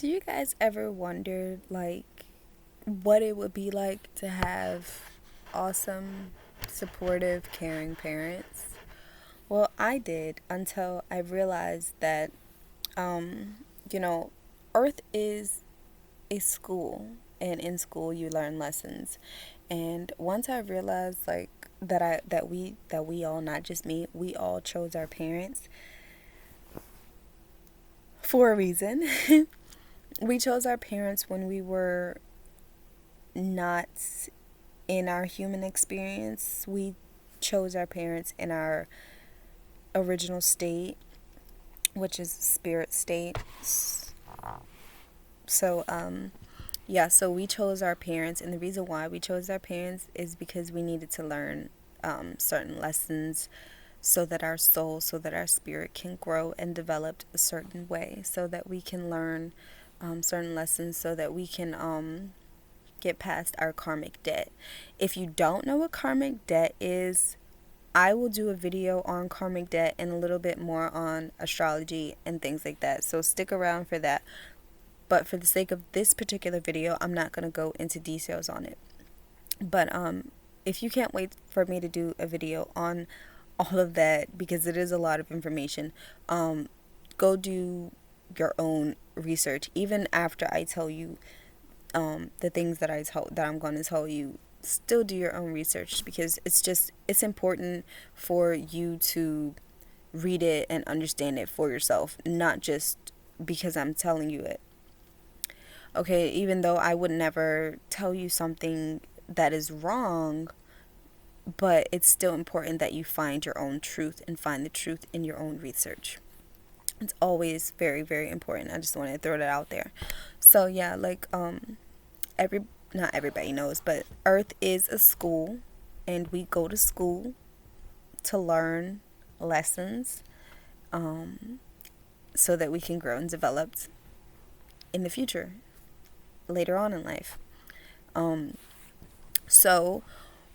Do you guys ever wonder, like, what it would be like to have awesome, supportive, caring parents? Well, I did until I realized that, um, you know, Earth is a school, and in school you learn lessons. And once I realized, like, that we all, not just me, we all chose our parents for a reason. We chose our parents when we were not in our human experience. We chose our parents in our original state, which is spirit state. So, yeah, so we chose our parents, and the reason why we chose our parents is because we needed to learn certain lessons so that our soul, so that our spirit can grow and develop a certain way, so that we can learn certain lessons, so that we can get past our karmic debt. If you don't know what karmic debt is, I will do a video on karmic debt and a little bit more on astrology and things like that. So stick around for that. But for the sake of this particular video, I'm not going to go into details on it. But if you can't wait for me to do a video on all of that, because it is a lot of information, go do your own research. Even after I tell you the things that I'm going to tell you, still do your own research, because it's important for you to read it and understand it for yourself, not just because I'm telling you it. Okay, even though I would never tell you something that is wrong, but it's still important that you find your own truth and find the truth in your own research. It's always very, very important. I just wanted to throw that out there. So yeah, like every not everybody knows, but Earth is a school, and we go to school to learn lessons, so that we can grow and develop in the future, later on in life. So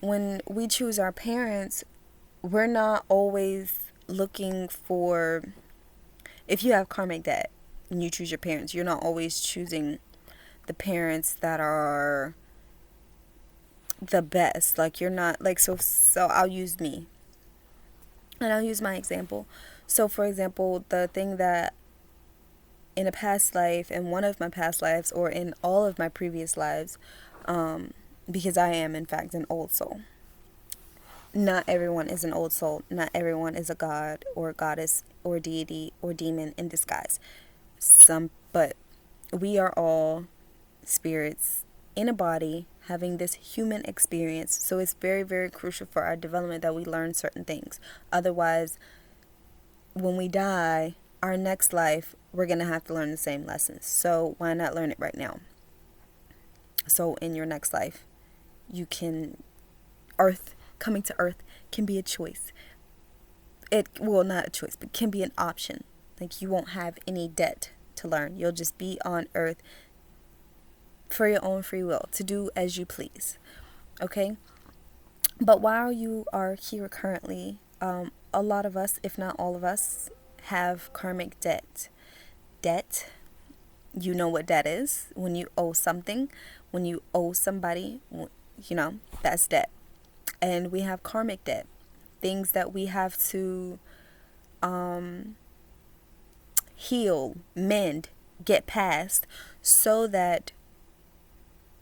when we choose our parents, we're not always looking for, if you have karmic debt and you choose your parents, you're not always choosing the parents that are the best. Like, you're not like, so I'll use me, and I'll use my example. So for example, the thing that in a past life, in one of my past lives, or in all of my previous lives, because I am in fact an old soul. Not everyone is an old soul. Not everyone is a god or goddess or deity or demon in disguise. But we are all spirits in a body having this human experience. So it's very, very crucial for our development that we learn certain things. Otherwise, when we die, our next life, we're going to have to learn the same lessons. So why not learn it right now? So in your next life, you can, coming to Earth can be a choice. Not a choice, but can be an option. Like, you won't have any debt to learn. You'll just be on Earth for your own free will, to do as you please. Okay? But while you are here currently, a lot of us, if not all of us, have karmic debt. Debt, you know what debt is. When you owe something, when you owe somebody, that's debt. And we have karmic debt, things that we have to heal, mend, get past, so that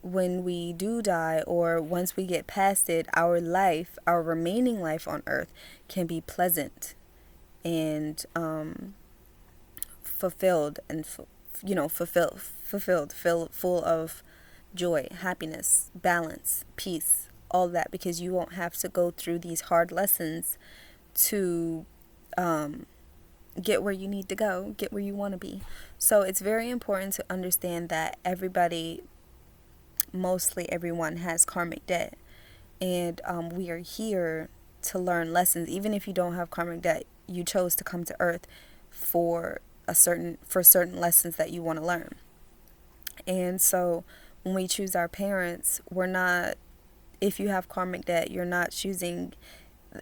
when we do die, or once we get past it, our remaining life on Earth can be pleasant and fulfilled, and full of joy, happiness, balance, peace, all that, because you won't have to go through these hard lessons to get where you need to go, get where you want to be. So it's very important to understand that mostly everyone has karmic debt, and we are here to learn lessons. Even if you don't have karmic debt, you chose to come to Earth for certain lessons that you want to learn. And so when we choose our parents, if you have karmic debt, you're not choosing,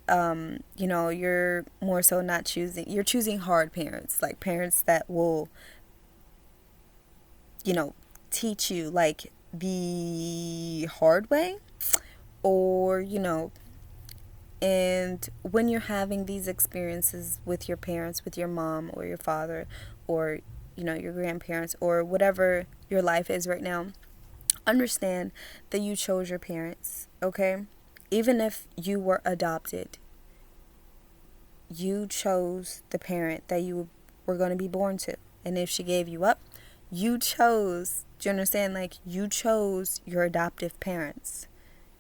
you're more so not choosing, you're choosing hard parents, like parents that will teach you like the hard way, or and when you're having these experiences with your parents, with your mom or your father, or your grandparents, or whatever your life is right now, understand that you chose your parents, okay? Even if you were adopted, you chose the parent that you were going to be born to. And if she gave you up, you chose, do you understand? Like, you chose your adoptive parents.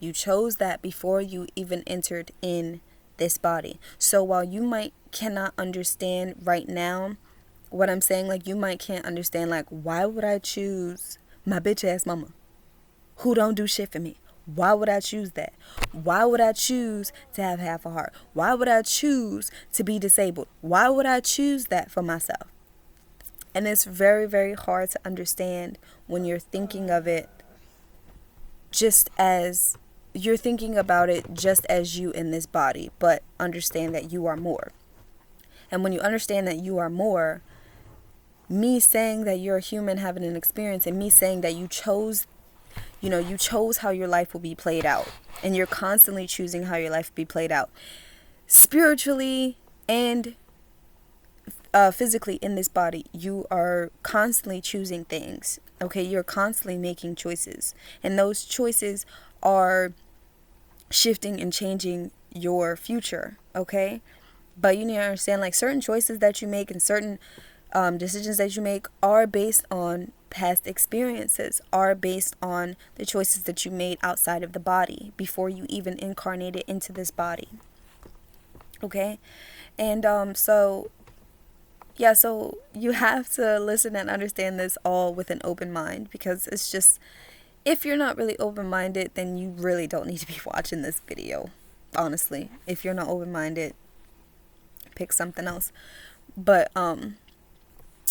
You chose that before you even entered in this body. So while you cannot understand right now what I'm saying, like, you can't understand, like, why would I choose my bitch ass mama who don't do shit for me? Why would I choose that? Why would I choose to have half a heart? Why would I choose to be disabled? Why would I choose that for myself? And it's very, very hard to understand when you're thinking of it just as you're thinking about it just as you in this body, but understand that you are more. And when you understand that you are more, me saying that you're a human having an experience, and me saying that you chose how your life will be played out, and you're constantly choosing how your life will be played out spiritually and physically in this body. You are constantly choosing things, okay? You're constantly making choices, and those choices are shifting and changing your future, okay? But you need to understand, like, certain choices that you make and certain decisions that you make are based on past experiences, are based on the choices that you made outside of the body before you even incarnated into this body, okay? And so you have to listen and understand this all with an open mind, because it's just, if you're not really open-minded, then you really don't need to be watching this video, honestly. If you're not open-minded, pick something else. But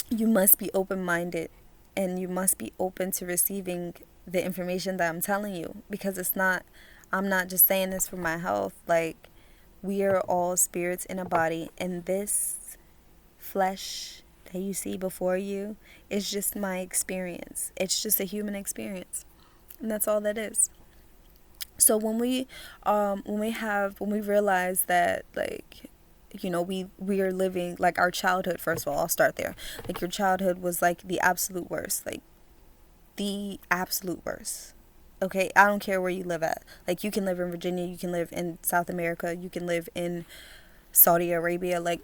you must be open-minded, and you must be open to receiving the information that I'm telling you, because I'm not just saying this for my health. Like, we are all spirits in a body, and this flesh that you see before you is just my experience. It's just a human experience, and that's all that is. So when we realize that, like, we are living, like, our childhood, first of all, I'll start there. Like, your childhood was like the absolute worst, like the absolute worst. Okay, I don't care where you live at. Like, you can live in Virginia, you can live in South America, you can live in Saudi Arabia. Like,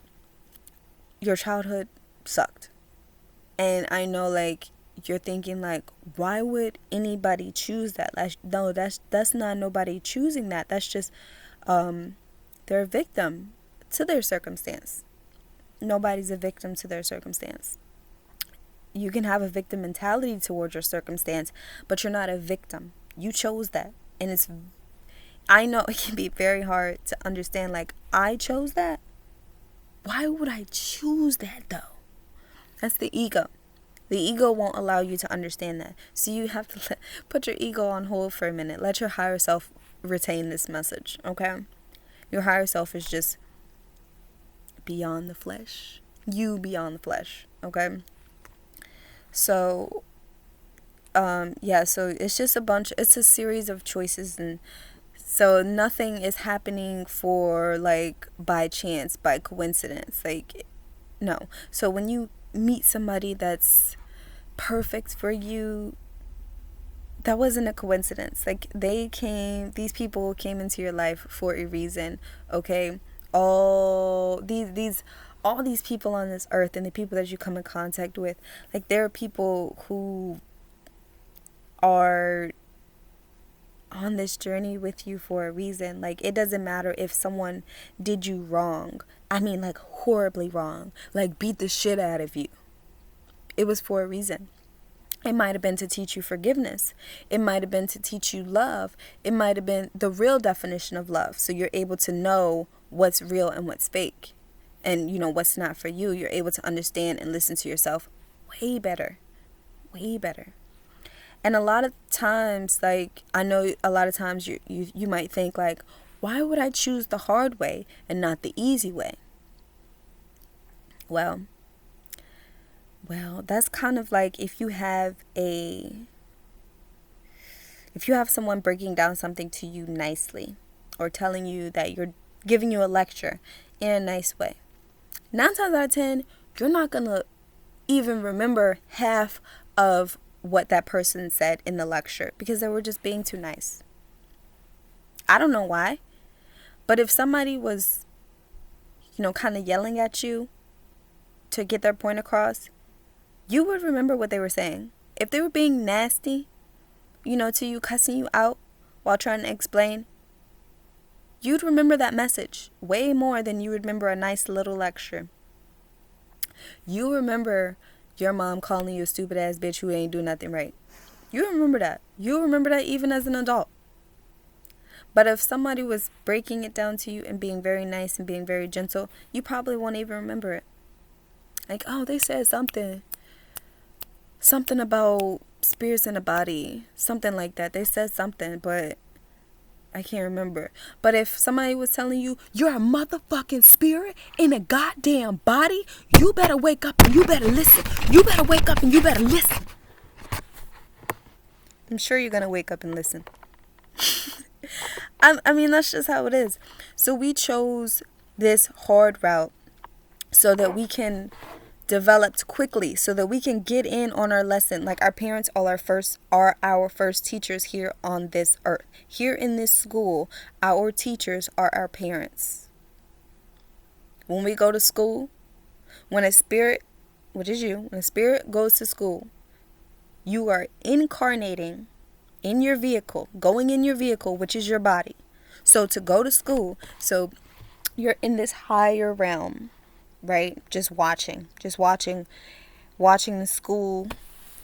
your childhood sucked. And I know, like, you're thinking, like, why would anybody choose that? Like, no, that's not nobody choosing that. That's just they're a victim to their circumstance. Nobody's a victim to their circumstance. You can have a victim mentality towards your circumstance, but you're not a victim. You chose that. And I know it can be very hard to understand, like, I chose that. Why would I choose that, though? That's the ego. The ego won't allow you to understand that. So you have to put your ego on hold for a minute. Let your higher self retain this message, okay? Your higher self is just beyond the flesh. You beyond the flesh, okay? So, so it's just it's a series of choices, and so nothing is happening for, like, by chance, by coincidence, like, no. So when you meet somebody that's perfect for you, that wasn't a coincidence. Like, these people came into your life for a reason, okay? All these people on this earth, and the people that you come in contact with, like, there are people who are on this journey with you for a reason. Like, it doesn't matter if someone did you wrong. I mean, like, horribly wrong, like, beat the shit out of you. It was for a reason. It might have been to teach you forgiveness. It might have been to teach you love. It might have been the real definition of love, so you're able to know what's real and what's fake, and what's not for you. You're able to understand and listen to yourself way better. And a lot of times, like, I know a lot of times you might think, like, why would I choose the hard way and not the easy way? Well, Well, that's kind of like if you have someone breaking down something to you nicely or telling you that you're giving you a lecture in a nice way. 9 times out of 10, you're not going to even remember half of what that person said in the lecture because they were just being too nice. I don't know why, but if somebody was, kind of yelling at you to get their point across, you would remember what they were saying. If they were being nasty, to you, cussing you out while trying to explain, you'd remember that message way more than you remember a nice little lecture. You remember your mom calling you a stupid ass bitch who ain't do nothing right. You remember that. You remember that even as an adult. But if somebody was breaking it down to you and being very nice and being very gentle, you probably won't even remember it. Like, oh, they said something about spirits in a body, something like that. They said something, but I can't remember. But if somebody was telling you, you're a motherfucking spirit in a goddamn body, you better wake up and you better listen. You better wake up and you better listen. I'm sure you're going to wake up and listen. I mean, that's just how it is. So we chose this hard route so that we can develop quickly, so that we can get in on our lesson. Like, our parents are our first teachers here on this earth. Here in this school, our teachers are our parents. When we go to school, when a spirit, which is you, when a spirit goes to school, you are incarnating in your vehicle, going in your vehicle, which is your body. So to go to school, so you're in this higher realm, right? Just watching the school,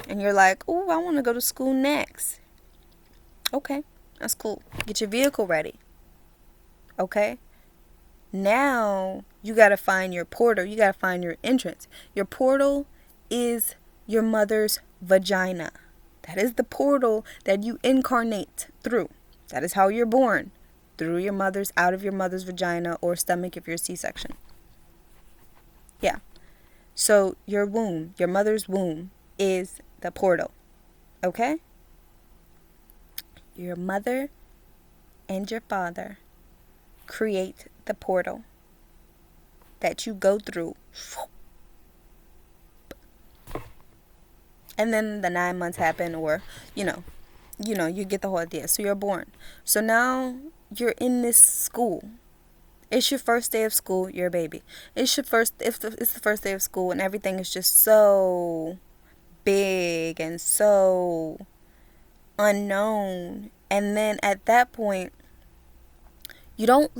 and you're like, oh, I want to go to school next. Okay, that's cool. Get your vehicle ready. Okay? Now you got to find your portal. You got to find your entrance. Your portal is your mother's vagina. That is the portal that you incarnate through. That is how you're born. Out of your mother's vagina or stomach if you're a C-section. Yeah. So your womb, your mother's womb, is the portal. Okay? Your mother and your father create the portal that you go through. And then the 9 months happen, or, you get the whole idea. So you're born. So now you're in this school. It's your first day of school. You're a baby. It's the first day of school, and everything is just so big and so unknown. And then at that point, you don't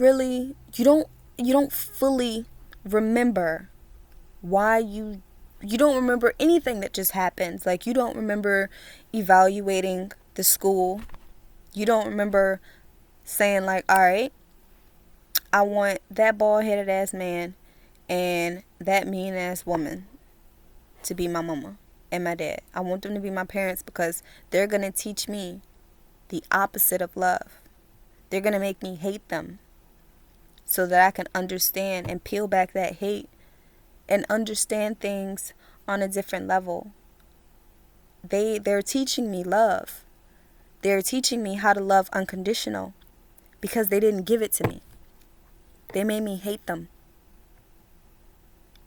fully remember why you don't remember anything that just happened. Like, you don't remember evaluating the school. You don't remember saying, like, all right, I want that bald-headed ass man and that mean ass woman to be my mama and my dad. I want them to be my parents because they're going to teach me the opposite of love. They're going to make me hate them so that I can understand and peel back that hate and understand things on a different level. They're teaching me love. They're teaching me how to love unconditional because they didn't give it to me. They made me hate them.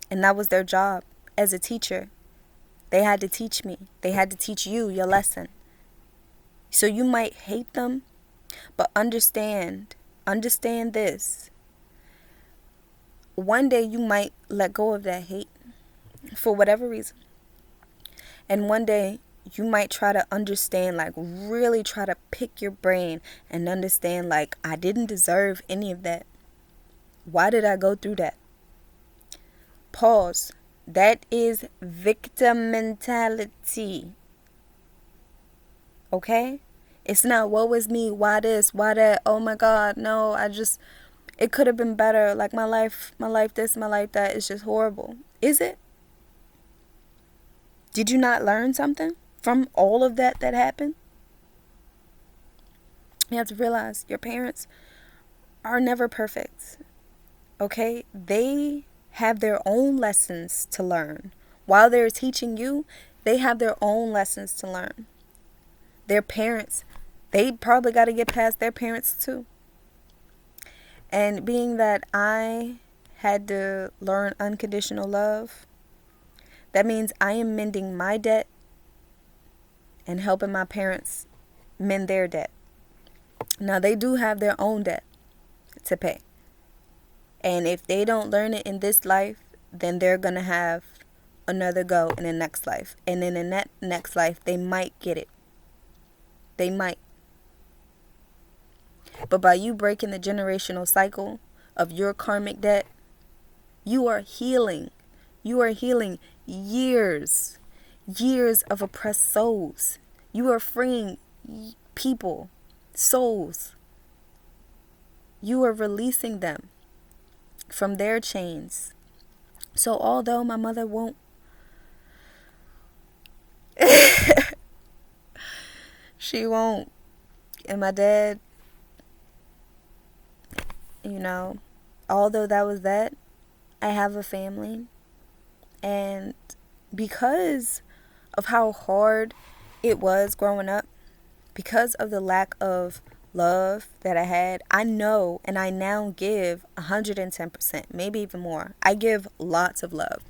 And that was their job as a teacher. They had to teach me. They had to teach you your lesson. So you might hate them, but understand this. One day you might let go of that hate for whatever reason. And one day you might try to understand, like really try to pick your brain and understand, like, I didn't deserve any of that. Why did I go through that? Pause. That is victim mentality. Okay? It's not, woe is me, why this, why that, oh my God, no, it could have been better. Like, my life this, my life that is just horrible. Is it? Did you not learn something from all of that happened? You have to realize your parents are never perfect. Okay? They have their own lessons to learn While they're teaching you, they have their own lessons to learn. Their parents, they probably got to get past their parents too. And being that I had to learn unconditional love, that means I am mending my debt and helping my parents mend their debt. Now, they do have their own debt to pay. And if they don't learn it in this life, then they're going to have another go in the next life. And then in that next life, they might get it. They might. But by you breaking the generational cycle of your karmic debt, you are healing. You are healing years of oppressed souls. You are freeing people, souls. You are releasing them from their chains. So although my mother won't she won't, and my dad, although that was that, I have a family. And because of how hard it was growing up, because of the lack of love that I had, I know, and I now give 110%, maybe even more. I give lots of love.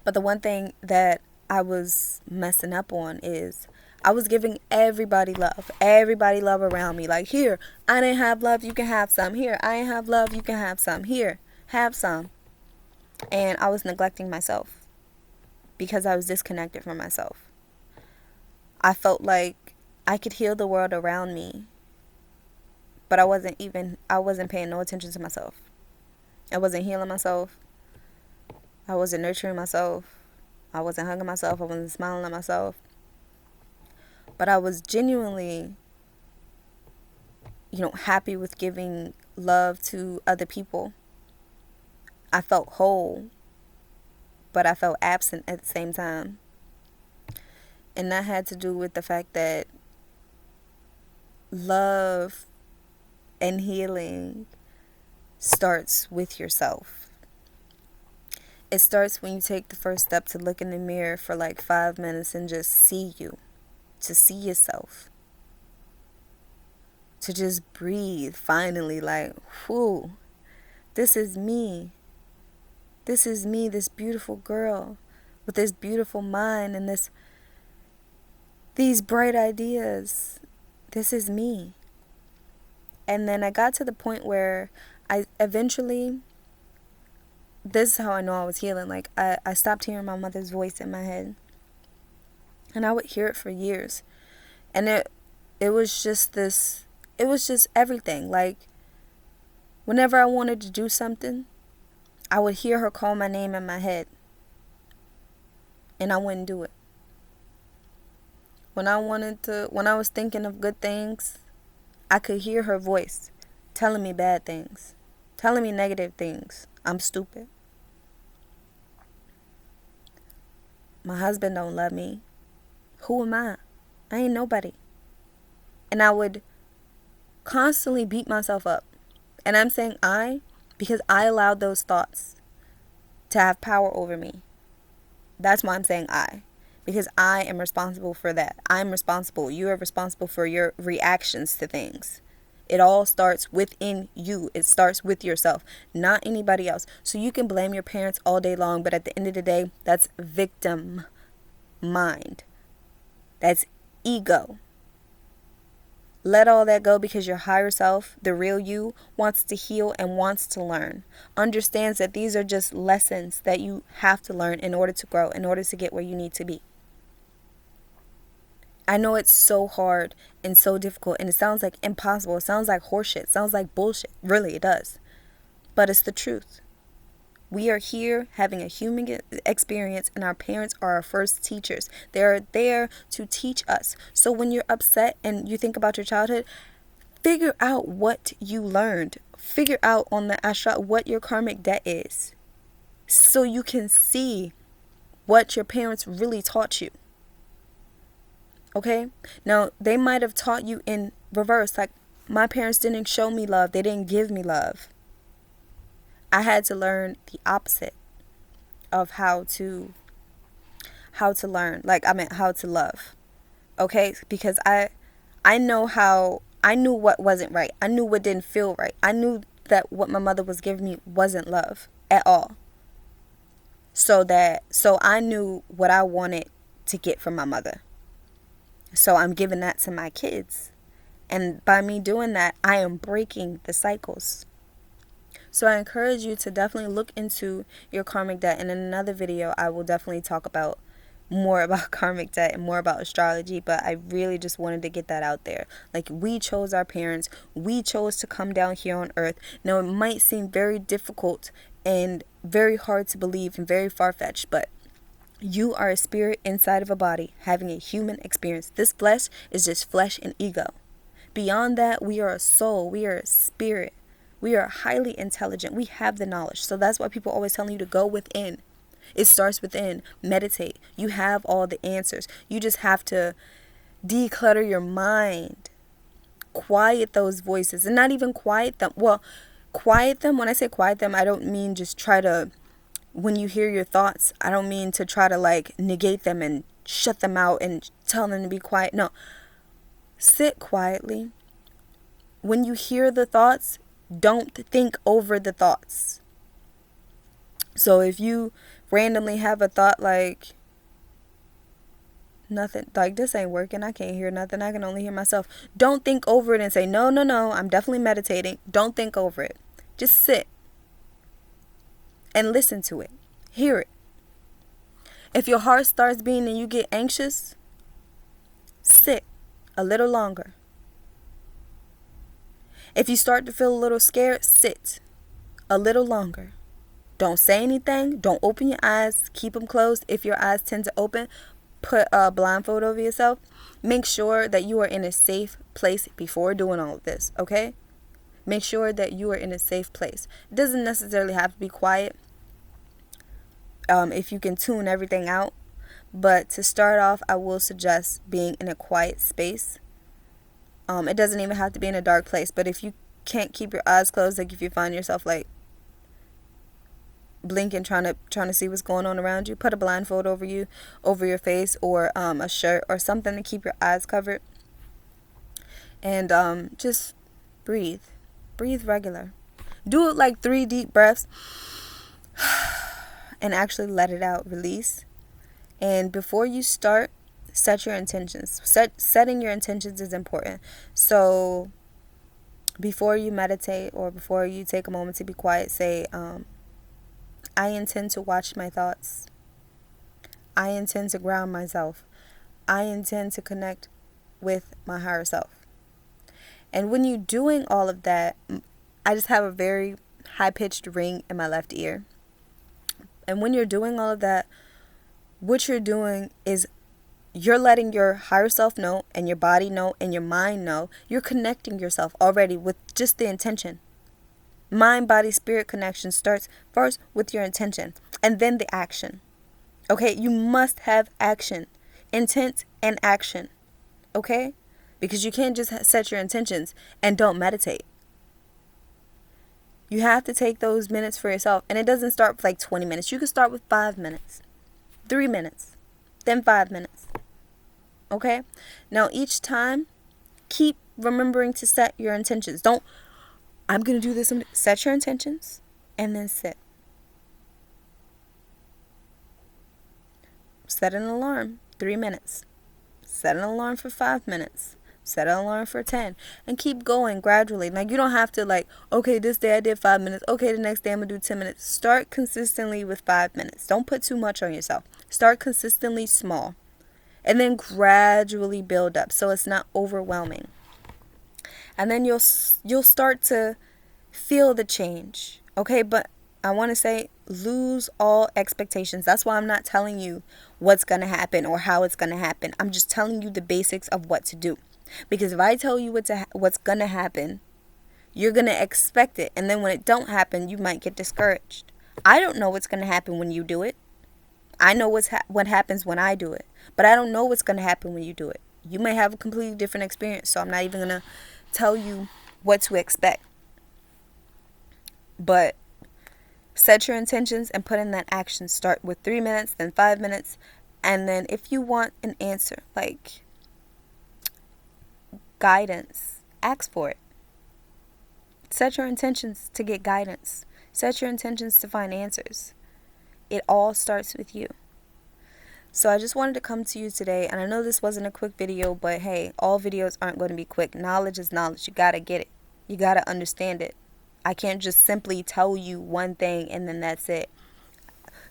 But the one thing that I was messing up on is I was giving everybody love around me. Like, here, I didn't have love, you can have some. Here, I didn't have love, you can have some. Here, have some. And I was neglecting myself because I was disconnected from myself. I felt like I could heal the world around me, but I wasn't paying no attention to myself. I wasn't healing myself. I wasn't nurturing myself. I wasn't hugging myself. I wasn't smiling at myself. But I was genuinely, happy with giving love to other people. I felt whole, but I felt absent at the same time. And that had to do with the fact that love and healing starts with yourself. It starts when you take the first step to look in the mirror for like 5 minutes and just see you, to see yourself, to just breathe finally, like, whew, this is me. This is me, this beautiful girl with this beautiful mind and these bright ideas. This is me. And then I got to the point where I eventually, this is how I know I was healing. Like, I stopped hearing my mother's voice in my head. And I would hear it for years. And it was just everything. Like, whenever I wanted to do something, I would hear her call my name in my head. And I wouldn't do it. When I was thinking of good things, I could hear her voice telling me bad things, telling me negative things. I'm stupid. My husband don't love me. Who am I? I ain't nobody. And I would constantly beat myself up. And I'm saying I, because I allowed those thoughts to have power over me. That's why I'm saying I. Because I am responsible for that. I'm responsible. You are responsible for your reactions to things. It all starts within you. It starts with yourself, not anybody else. So you can blame your parents all day long, but at the end of the day, that's victim mind. That's ego. Let all that go, because your higher self, the real you, wants to heal and wants to learn. Understands that these are just lessons that you have to learn in order to grow, in order to get where you need to be. I know it's so hard and so difficult, and it sounds like impossible. It sounds like horseshit. It sounds like bullshit. Really, it does. But it's the truth. We are here having a human experience, and our parents are our first teachers. They are there to teach us. So when you're upset and you think about your childhood, figure out what you learned. Figure out on the astral what your karmic debt is, so you can see what your parents really taught you. Okay? Now, they might have taught you in reverse. Like, my parents didn't show me love. They didn't give me love. I had to learn the opposite of how to how to learn. Like, I meant how to love. Okay? Because I know how, I knew what wasn't right. I knew what didn't feel right. I knew that what my mother was giving me wasn't love at all. So I knew what I wanted to get from my mother. So I'm giving that to my kids. And by me doing that, I am breaking the cycles. So I encourage you to definitely look into your karmic debt. And in another video, I will definitely talk about more about karmic debt and more about astrology. But I really just wanted to get that out there. Like, we chose our parents. We chose to come down here on earth. Now, it might seem very difficult and very hard to believe and very far-fetched, but you are a spirit inside of a body having a human experience. This flesh is just flesh and ego. Beyond that, we are a soul. We are a spirit. We are highly intelligent. We have the knowledge. So that's why people always telling you to go within. It starts within. Meditate. You have all the answers. You just have to declutter your mind. Quiet those voices. And not even quiet them. Well, quiet them. When I say quiet them, I don't mean just try to, when you hear your thoughts, I don't mean to try to like negate them and shut them out and tell them to be quiet. No. Sit quietly. When you hear the thoughts, don't think over the thoughts. So if you randomly have a thought like, nothing, like this ain't working, I can't hear nothing, I can only hear myself. Don't think over it and say, no, I'm definitely meditating. Don't think over it. Just sit and listen to it. Hear it. If your heart starts beating and you get anxious, sit a little longer. If you start to feel a little scared, sit a little longer. Don't say anything. Don't open your eyes. Keep them closed. If your eyes tend to open, put a blindfold over yourself. Make sure that you are in a safe place before doing all of this, okay? Make sure that you are in a safe place. It doesn't necessarily have to be quiet. If you can tune everything out. But to start off, I will suggest being in a quiet space. It doesn't even have to be in a dark place. But if you can't keep your eyes closed, like if you find yourself like blinking, trying to see what's going on around you, put a blindfold over your face, or a shirt or something to keep your eyes covered. And just breathe regular. Do it like 3 deep breaths and actually let it out, release. And before you start, set your intentions. Setting your intentions is important. So before you meditate or before you take a moment to be quiet, say, I intend to watch my thoughts. I intend to ground myself. I intend to connect with my higher self. And when you're doing all of that, I just have a very high-pitched ring in my left ear. And when you're doing all of that, what you're doing is you're letting your higher self know, and your body know, and your mind know. You're connecting yourself already with just the intention. Mind, body, spirit connection starts first with your intention and then the action. Okay, you must have action, intent and action. Okay, because you can't just set your intentions and don't meditate. You have to take those minutes for yourself, and it doesn't start with like 20 minutes. You can start with 5 minutes, 3 minutes, then 5 minutes. Okay, now each time, keep remembering to set your intentions. I'm going to do this. Set your intentions and then sit. Set an alarm, 3 minutes. Set an alarm for 5 minutes. Set an alarm for 10. And keep going gradually. Like, you don't have to like, okay, this day I did 5 minutes. Okay, the next day I'm going to do 10 minutes. Start consistently with 5 minutes. Don't put too much on yourself. Start consistently small. And then gradually build up so it's not overwhelming. And then you'll start to feel the change. Okay, but I want to say, lose all expectations. That's why I'm not telling you what's going to happen or how it's going to happen. I'm just telling you the basics of what to do. Because if I tell you what's going to happen, you're going to expect it. And then when it don't happen, you might get discouraged. I don't know what's going to happen when you do it. I know what happens when I do it. But I don't know what's going to happen when you do it. You may have a completely different experience. So I'm not even going to tell you what to expect. But set your intentions and put in that action. Start with 3 minutes, then 5 minutes, And then if you want an answer, like guidance, ask for it. Set your intentions to get guidance. Set your intentions to find answers. It all starts with you. So I just wanted to come to you today, and I know this wasn't a quick video, but hey, all videos aren't going to be quick. Knowledge is knowledge. You got to get it. You got to understand it. I can't just simply tell you one thing and then that's it.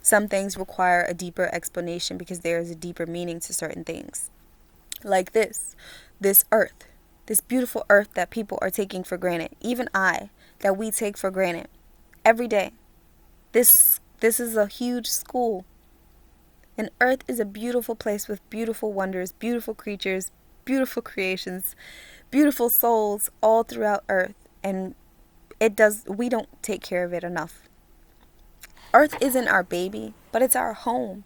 Some things require a deeper explanation because there is a deeper meaning to certain things. Like this earth, this beautiful earth that people are taking for granted. Even that we take for granted every day. This is a huge school. And earth is a beautiful place with beautiful wonders, beautiful creatures, beautiful creations, beautiful souls all throughout earth. And we don't take care of it enough. Earth isn't our baby, but it's our home.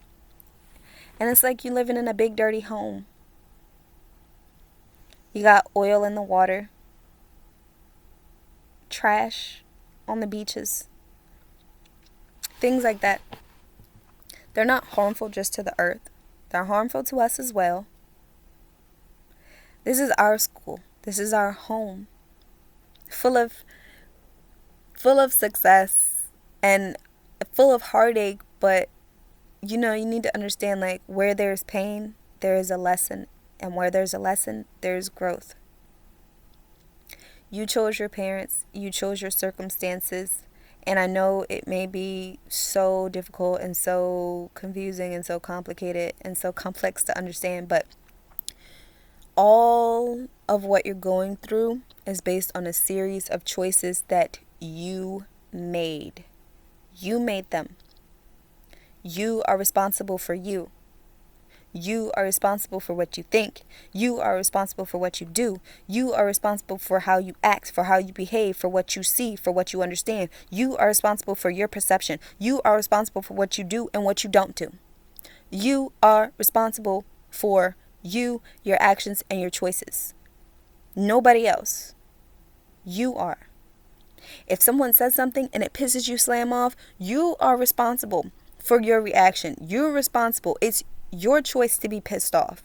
And it's like you living in a big dirty home. You got oil in the water, trash on the beaches, things like that. They're not harmful just to the earth. They're harmful to us as well. This is our school. This is our home. Full of success and full of heartache, but you need to understand, like, where there's pain, there is a lesson, and where there's a lesson, there's growth. You chose your parents, you chose your circumstances, and I know it may be so difficult and so confusing and so complicated and so complex to understand, but all of what you're going through is based on a series of choices that you made. You made them. You are responsible for you. You are responsible for what you think. You are responsible for what you do. You are responsible for how you act, for how you behave, for what you see, for what you understand. You are responsible for your perception. You are responsible for what you do and what you don't do. You are responsible for you, your actions, and your choices. Nobody else. You are. If someone says something and it pisses you slam off, you are responsible for your reaction. You're responsible. It's your choice to be pissed off.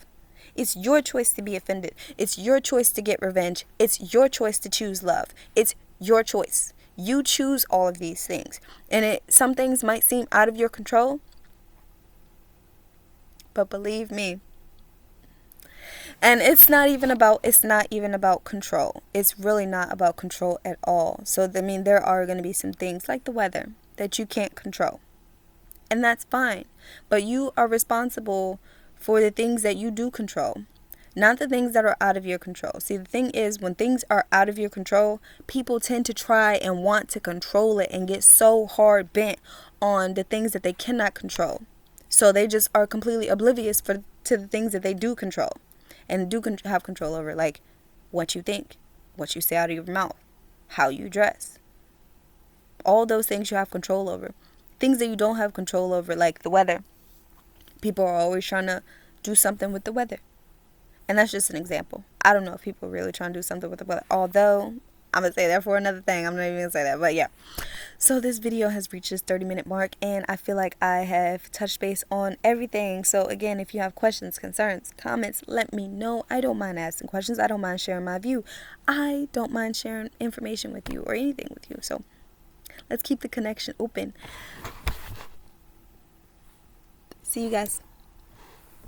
It's your choice to be offended. It's your choice to get revenge. It's your choice to choose love. It's your choice. You choose all of these things. And some things might seem out of your control, but believe me, and it's not even about control. It's really not about control at all. So there are going to be some things like the weather that you can't control. And that's fine. But you are responsible for the things that you do control, not the things that are out of your control. See, the thing is, when things are out of your control, people tend to try and want to control it and get so hard bent on the things that they cannot control. So they just are completely oblivious to the things that they do control and have control over, like what you think, what you say out of your mouth, how you dress. All those things you have control over. Things that you don't have control over, like the weather. People are always trying to do something with the weather. And that's just an example. I don't know if people are really trying to do something with the weather. Although, I'm going to say that for another thing. I'm not even going to say that. But yeah. So this video has reached its 30-minute mark. And I feel like I have touched base on everything. So again, if you have questions, concerns, comments, let me know. I don't mind asking questions. I don't mind sharing my view. I don't mind sharing information with you or anything with you. So let's keep the connection open. See you guys.